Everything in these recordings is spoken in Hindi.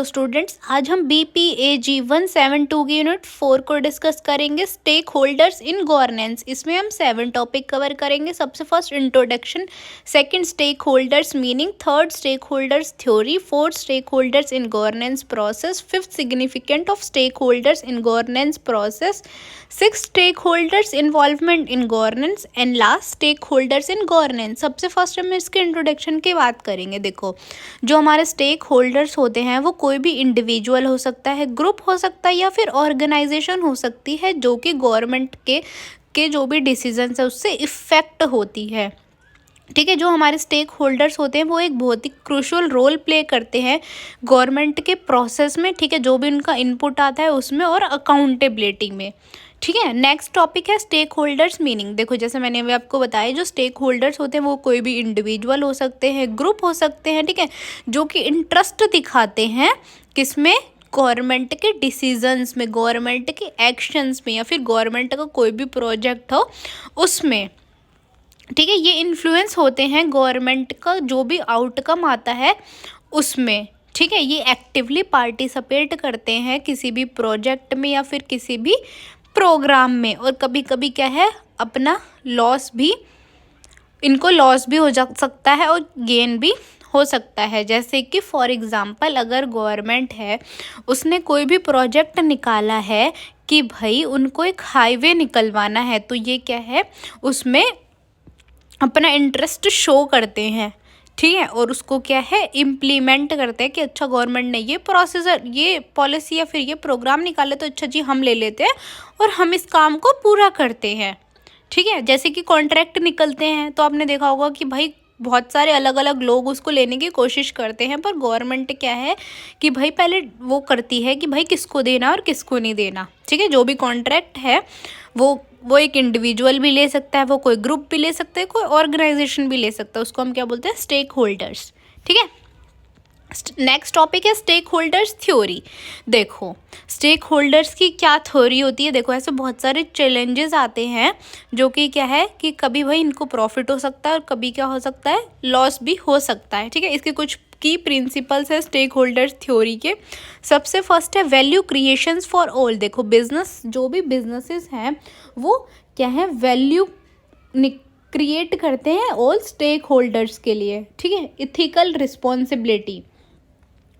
तो स्टूडेंट्स आज हम BPAG 172 की यूनिट 4 को डिस्कस करेंगे स्टेक होल्डर्स इन गवर्नेंस। इसमें हम 7 टॉपिक कवर करेंगे। सबसे first introduction, second stakeholders meaning, third stakeholders theory, fourth stakeholders in governance process, fifth significant of stake holders in governance process, six stakeholders involvement in governance and last stakeholders in governance. सबसे फर्स्ट हम इसके इंट्रोडक्शन की बात करेंगे। देखो, जो हमारे स्टेक होल्डर्स होते हैं वो कोई भी इंडिविजुअल हो सकता है, ग्रुप हो सकता है या फिर ऑर्गेनाइजेशन हो सकती है जो कि गवर्नमेंट के जो भी डिसीजंस है उससे इफ़ेक्ट होती है। ठीक है, जो हमारे स्टेक होल्डर्स होते हैं वो एक बहुत ही क्रूशियल रोल प्ले करते हैं गवर्नमेंट के प्रोसेस में। ठीक है, जो भी उनका इनपुट आता है उसमें और अकाउंटेबिलिटी में। ठीक है, नेक्स्ट टॉपिक है स्टेक होल्डर्स मीनिंग। देखो, जैसे मैंने अभी आपको बताया, जो स्टेक होल्डर्स होते हैं वो कोई भी इंडिविजुअल हो सकते हैं, ग्रुप हो सकते हैं, ठीक है, जो कि इंटरेस्ट दिखाते हैं किसमें, गवर्नमेंट के डिसीजंस में, गवर्नमेंट के एक्शंस में, या फिर गवर्नमेंट का कोई भी प्रोजेक्ट हो उसमें। ठीक है, ये इन्फ्लुएंस होते हैं गवर्नमेंट का जो भी आउटकम आता है उसमें। ठीक है, ये एक्टिवली पार्टिसिपेट करते हैं किसी भी प्रोजेक्ट में या फिर किसी भी प्रोग्राम में, और कभी कभी क्या है, अपना लॉस भी, इनको लॉस भी हो जा सकता है और गेन भी हो सकता है। जैसे कि फॉर एग्ज़ाम्पल, अगर गवर्नमेंट है उसने कोई भी प्रोजेक्ट निकाला है कि भाई उनको एक हाईवे निकलवाना है, तो ये क्या है, उसमें अपना इंटरेस्ट शो करते हैं। ठीक है, और उसको क्या है, इम्प्लीमेंट करते हैं कि अच्छा गवर्नमेंट ने ये प्रोसीजर, ये पॉलिसी या फिर ये प्रोग्राम निकाले तो अच्छा जी हम ले लेते हैं और हम इस काम को पूरा करते हैं। ठीक है, जैसे कि कॉन्ट्रैक्ट निकलते हैं तो आपने देखा होगा कि भाई बहुत सारे अलग अलग लोग उसको लेने की कोशिश करते हैं, पर गवर्नमेंट क्या है कि भाई पहले वो करती है कि भाई किसको देना और किसको नहीं देना। ठीक है, जो भी कॉन्ट्रैक्ट है वो एक इंडिविजुअल भी ले सकता है, वो कोई ग्रुप भी ले सकता है, कोई ऑर्गेनाइजेशन भी ले सकता है, उसको हम क्या बोलते हैं, स्टेक होल्डर्स। ठीक है, नेक्स्ट टॉपिक है स्टेक होल्डर्स थ्योरी। देखो, स्टेक होल्डर्स की क्या थ्योरी होती है। देखो, ऐसे बहुत सारे चैलेंजेस आते हैं जो कि क्या है कि कभी भाई इनको प्रॉफिट हो सकता है और कभी क्या हो सकता है, लॉस भी हो सकता है। ठीक है, इसके कुछ की प्रिंसिपल्स है स्टेक होल्डर्स थ्योरी के। सबसे फर्स्ट है वैल्यू क्रिएशंस फॉर ऑल। देखो, बिजनेस, जो भी बिजनेसेस हैं वो क्या है, वैल्यू क्रिएट करते हैं ऑल स्टेक होल्डर्स के लिए। ठीक है, इथिकल रिस्पॉन्सिबिलिटी,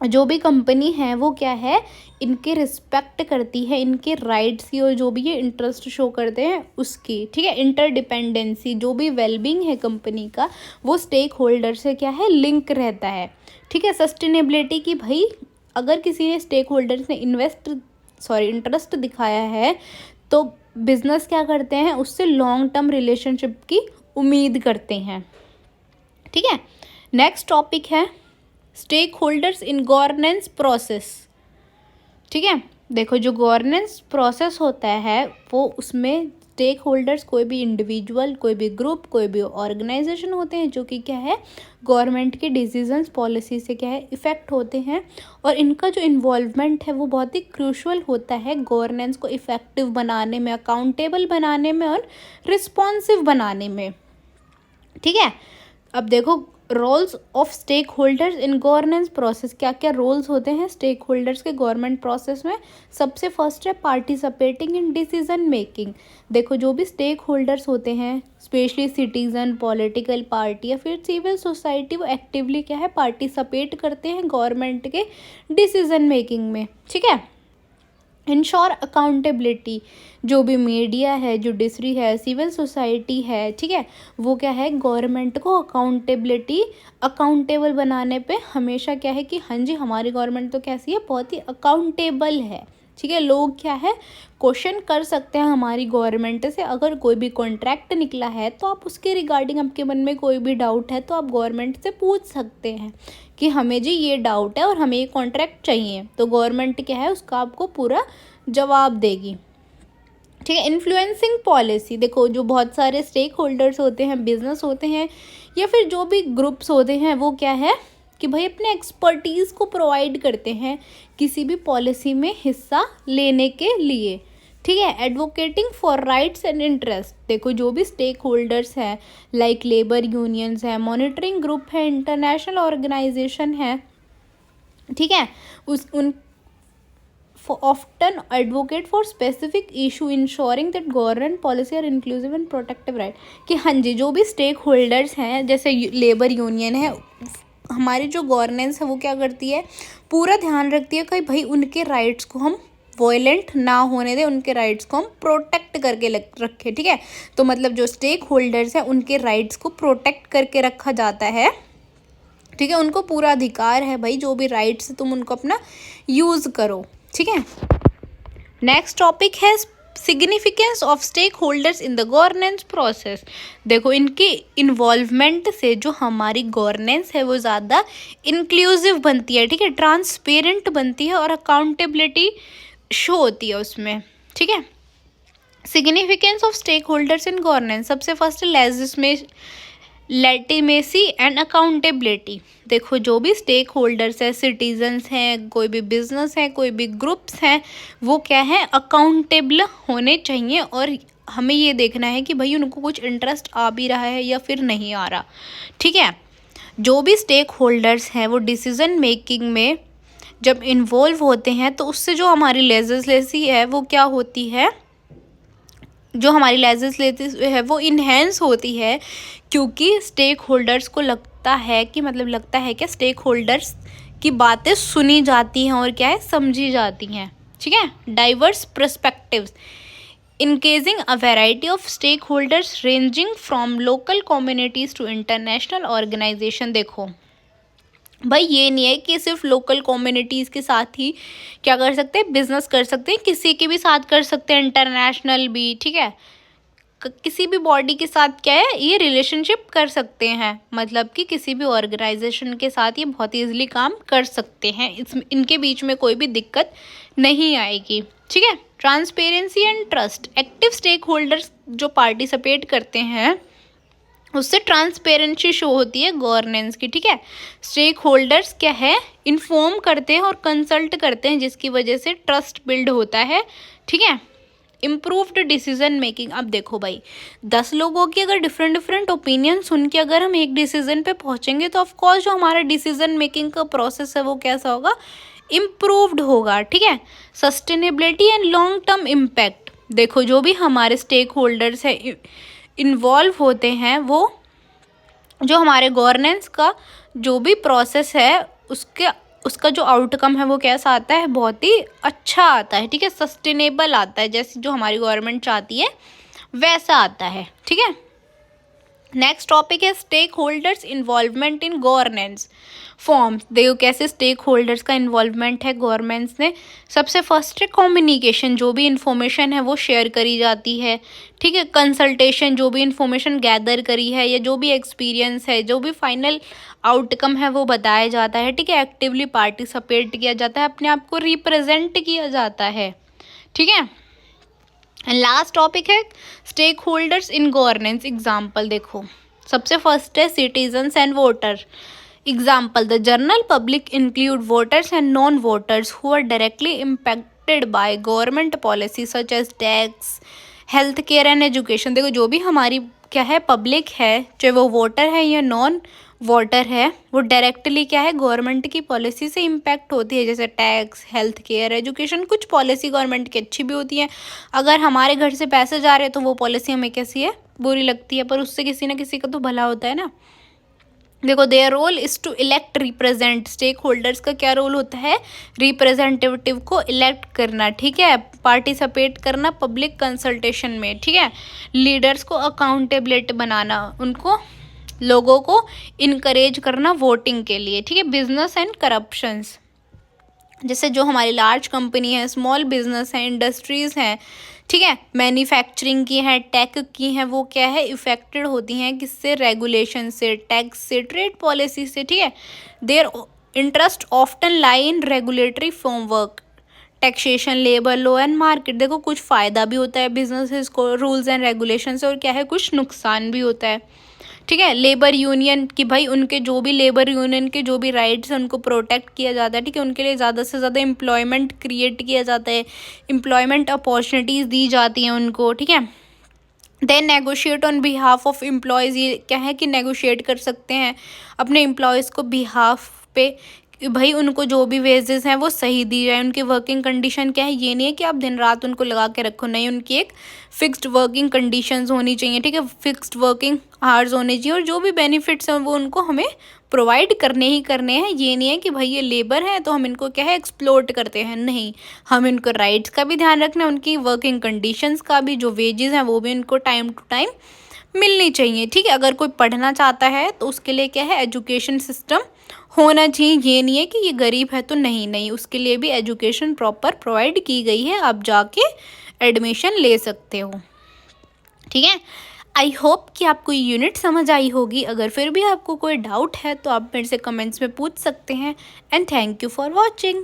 जो भी कंपनी है वो क्या है, इनके रिस्पेक्ट करती है, इनके राइट्स की, और जो भी ये इंटरेस्ट शो करते हैं उसकी। ठीक है, इंटरडिपेंडेंसी, जो भी वेलबींग है कंपनी का वो स्टेक होल्डर से क्या है, लिंक रहता है। ठीक है, सस्टेनेबिलिटी की, भाई अगर किसी ने स्टेक होल्डर्स ने इंटरेस्ट दिखाया है तो बिजनेस क्या करते हैं, उससे लॉन्ग टर्म रिलेशनशिप की उम्मीद करते हैं। ठीक है, नेक्स्ट टॉपिक है stakeholders in governance process. ठीक है, देखो, जो गवर्नेंस प्रोसेस होता है वो, उसमें स्टेक होल्डर्स कोई भी इंडिविजुअल, कोई भी ग्रुप, कोई भी ऑर्गेनाइजेशन होते हैं जो कि क्या है, गवर्नमेंट के डिसीजंस, पॉलिसी से क्या है, इफ़ेक्ट होते हैं, और इनका जो इन्वॉल्वमेंट है वो बहुत ही क्रूशियल होता है गवर्नेंस को इफ़ेक्टिव बनाने में, अकाउंटेबल बनाने में और रिस्पॉन्सिव बनाने में। ठीक है, अब देखो, roles of stake holders in governance process, क्या क्या रोल्स होते हैं स्टेक होल्डर्स के गवर्नमेंट प्रोसेस में। सबसे फर्स्ट है पार्टिसिपेटिंग इन डिसीजन मेकिंग। देखो, जो भी स्टेक होल्डर्स होते हैं, स्पेशली सिटीजन, पॉलिटिकल पार्टी या फिर सिविल सोसाइटी, वो एक्टिवली क्या है, पार्टिसिपेट करते हैं गवर्नमेंट के डिसीजन मेकिंग में। ठीक है, इंश्योर अकाउंटेबिलिटी, जो भी मीडिया है, जुडिशरी है, सिविल सोसाइटी है, ठीक है, वो क्या है, गवर्नमेंट को अकाउंटेबल बनाने पे हमेशा क्या है कि हाँ जी हमारी गवर्नमेंट तो कैसी है, बहुत ही अकाउंटेबल है। ठीक है, लोग क्या है, क्वेश्चन कर सकते हैं हमारी गवर्नमेंट से। अगर कोई भी कॉन्ट्रैक्ट निकला है तो आप उसके रिगार्डिंग, आपके मन में कोई भी डाउट है तो आप गवर्नमेंट से पूछ सकते हैं कि हमें जी ये डाउट है और हमें ये कॉन्ट्रैक्ट चाहिए, तो गवर्नमेंट क्या है, उसका आपको पूरा जवाब देगी। ठीक है, इन्फ्लुएंसिंग पॉलिसी। देखो, जो बहुत सारे स्टेक होल्डर्स होते हैं, बिजनेस होते हैं या फिर जो भी ग्रुप्स होते हैं, वो क्या है कि भाई अपने एक्सपर्टीज़ को प्रोवाइड करते हैं किसी भी पॉलिसी में हिस्सा लेने के लिए। ठीक है, advocating for rights and interest. देखो, जो भी स्टेक होल्डर्स हैं, लाइक लेबर यूनियंस है, मॉनिटरिंग ग्रुप है, इंटरनेशनल ऑर्गेनाइजेशन है, ठीक है। उस उन often advocate for specific issue ensuring that government policy are inclusive and protective right, कि हाँ जी जो भी स्टेक होल्डर्स हैं जैसे लेबर यूनियन है, हमारी जो गवर्नेंस है वो क्या करती है, पूरा ध्यान रखती है कि भाई उनके राइट्स को हम वॉयलेंट ना होने दें, उनके राइट्स को हम प्रोटेक्ट करके रखें। ठीक है, तो मतलब जो स्टेक होल्डर्स हैं उनके राइट्स को प्रोटेक्ट करके रखा जाता है। ठीक है, उनको पूरा अधिकार है भाई, जो भी राइट्स तुम उनको अपना यूज़ करो। ठीक है, नेक्स्ट टॉपिक है significance of stake holders in the governance process. देखो इनकी इन्वॉल्वमेंट से जो हमारी गवर्नेंस है वो ज़्यादा इंक्लूसिव बनती है। ठीक है, ट्रांसपेरेंट बनती है और अकाउंटेबिलिटी शो होती है उसमें। ठीक है, significance of stake holders in governance, सबसे फर्स्ट लेटिमेसी एंड अकाउंटेबिलिटी। देखो जो भी स्टेक होल्डर्स है, सिटीजन्स हैं, कोई भी बिजनेस है, कोई भी ग्रुप्स हैं, वो क्या है, अकाउंटेबल होने चाहिए और हमें ये देखना है कि भाई उनको कुछ इंटरेस्ट आ भी रहा है या फिर नहीं आ रहा। ठीक है, जो भी स्टेक होल्डर्स हैं वो डिसीजन मेकिंग में जब इन्वॉल्व होते हैं तो उससे जो हमारी लेजिस्लेसी है वो क्या होती है, जो हमारी लेजिस्लेटिव है वो इन्हेंस होती है, क्योंकि स्टेक होल्डर्स को लगता है कि क्या स्टेक होल्डर्स की बातें सुनी जाती हैं और क्या है, समझी जाती हैं। ठीक है, diverse perspectives engaging a variety of stake holders ranging from local communities to international organisation. देखो भाई ये नहीं है कि सिर्फ लोकल कम्युनिटीज़ के साथ ही क्या कर सकते हैं, बिजनेस कर सकते हैं, किसी के भी साथ कर सकते हैं, इंटरनेशनल भी। ठीक है, किसी भी बॉडी के साथ क्या है, ये रिलेशनशिप कर सकते हैं, मतलब कि किसी भी ऑर्गेनाइजेशन के साथ ये बहुत ईजिली काम कर सकते हैं, इनके बीच में कोई भी दिक्कत नहीं आएगी। ठीक है, transparency and trust, active stakeholders जो पार्टिसिपेट करते हैं उससे ट्रांसपेरेंसी शो होती है गवर्नेंस की। ठीक है, स्टेक होल्डर्स क्या है, इन्फॉर्म करते हैं और कंसल्ट करते हैं, जिसकी वजह से ट्रस्ट बिल्ड होता है। ठीक है, इम्प्रूव्ड डिसीजन मेकिंग। अब देखो भाई 10 लोगों की अगर डिफरेंट ओपिनियन सुन के अगर हम एक डिसीजन पे पहुंचेंगे तो ऑफकोर्स जो हमारा डिसीजन मेकिंग का प्रोसेस है वो कैसा होगा, इम्प्रूव्ड होगा। ठीक है, sustainability and long term impact. देखो जो भी हमारे स्टेक होल्डर्स है इन्वॉल्व होते हैं, वो जो हमारे गवर्नेंस का जो भी प्रोसेस है उसका जो आउटकम है वो कैसा आता है, बहुत ही अच्छा आता है। ठीक है, सस्टेनेबल आता है, जैसे जो हमारी गवर्नमेंट चाहती है वैसा आता है। ठीक है, नेक्स्ट टॉपिक है stakeholders involvement in governance forms. देखो कैसे स्टेक होल्डर्स का इन्वॉल्वमेंट है गवर्नेंस ने। सबसे फर्स्ट है कम्युनिकेशन, जो भी इंफॉर्मेशन है वो शेयर करी जाती है। ठीक है, कंसल्टेशन, जो भी इंफॉर्मेशन गैदर करी है या जो भी एक्सपीरियंस है, जो भी फाइनल आउटकम है वो बताया जाता है। ठीक है, एक्टिवली पार्टिसिपेट किया जाता है, अपने आप को रिप्रेजेंट किया जाता है। ठीक है, लास्ट टॉपिक है stakeholders in governance example. देखो सबसे फर्स्ट है citizens and voter example, the general public include voters and non voters who are directly impacted by government policy such as tax, health care and education. देखो जो भी हमारी क्या है पब्लिक है, चाहे वो वोटर है या नॉन वोटर है, वो डायरेक्टली क्या है गवर्नमेंट की पॉलिसी से इम्पैक्ट होती है, जैसे टैक्स, हेल्थ केयर, एजुकेशन। कुछ पॉलिसी गवर्नमेंट की अच्छी भी होती है, अगर हमारे घर से पैसे जा रहे हैं तो वो पॉलिसी हमें कैसी है, बुरी लगती है, पर उससे किसी ना किसी का तो भला होता है ना। देखो their role is to elect represent, stakeholders का क्या रोल होता है, रिप्रेजेंटेटिव को इलेक्ट करना। ठीक है, पार्टिसिपेट करना पब्लिक कंसल्टेशन में। ठीक है, लीडर्स को अकाउंटेबिलिटी बनाना, उनको लोगों को इनकरेज करना वोटिंग के लिए। ठीक है, बिजनेस एंड करप्शंस, जैसे जो हमारी लार्ज कंपनी है, स्मॉल बिजनेस है, इंडस्ट्रीज़ हैं, ठीक है, मैन्युफैक्चरिंग की हैं, टेक की हैं, वो क्या है इफेक्टेड होती हैं किससे, रेगुलेशन से, टैक्स से, ट्रेड पॉलिसी से। ठीक है, their interest often lie in regulatory framework, taxation, labour law and market. देखो कुछ फ़ायदा भी होता है बिजनेसेस को रूल्स एंड रेगुलेशन से, और क्या है कुछ नुकसान भी होता है। ठीक है, लेबर यूनियन की भाई उनके जो भी लेबर यूनियन के जो भी राइट्स हैं उनको प्रोटेक्ट किया जाता है। ठीक है, उनके लिए ज़्यादा से ज़्यादा एम्प्लॉयमेंट क्रिएट किया जाता है, एम्प्लॉयमेंट अपॉर्चुनिटीज़ दी जाती हैं उनको। ठीक है, then negotiate on behalf of employees, ये क्या है कि नेगोशिएट कर सकते हैं अपने एम्प्लॉयज़ को बिहाफ पे कि भाई उनको जो भी वेजेस हैं वो सही दी जाए। उनकी वर्किंग कंडीशन क्या है, ये नहीं है कि आप दिन रात उनको लगा के रखो, नहीं, उनकी एक फिक्स्ड वर्किंग कंडीशंस होनी चाहिए, ठीक है, फिक्स्ड वर्किंग आवर्स होने चाहिए, और जो भी बेनिफिट्स हैं वो उनको हमें प्रोवाइड करने ही करने हैं। ये नहीं है कि भाई ये लेबर है तो हम इनको क्या है एक्सप्लोट करते हैं, नहीं, हम इनको राइट्स का भी ध्यान रखना है, उनकी वर्किंग कंडीशंस का भी, जो वेजेस हैं वो भी उनको टाइम टू टाइम मिलनी चाहिए, ठीक है। अगर कोई पढ़ना चाहता है तो उसके लिए क्या है, एजुकेशन सिस्टम होना चाहिए। ये नहीं है कि ये गरीब है तो नहीं, नहीं, उसके लिए भी एजुकेशन प्रॉपर प्रोवाइड की गई है, आप जाके एडमिशन ले सकते हो, ठीक है। आई होप कि आपको ये यूनिट समझ आई होगी। अगर फिर भी आपको कोई डाउट है तो आप मेरे से कमेंट्स में पूछ सकते हैं। And thank you for watching.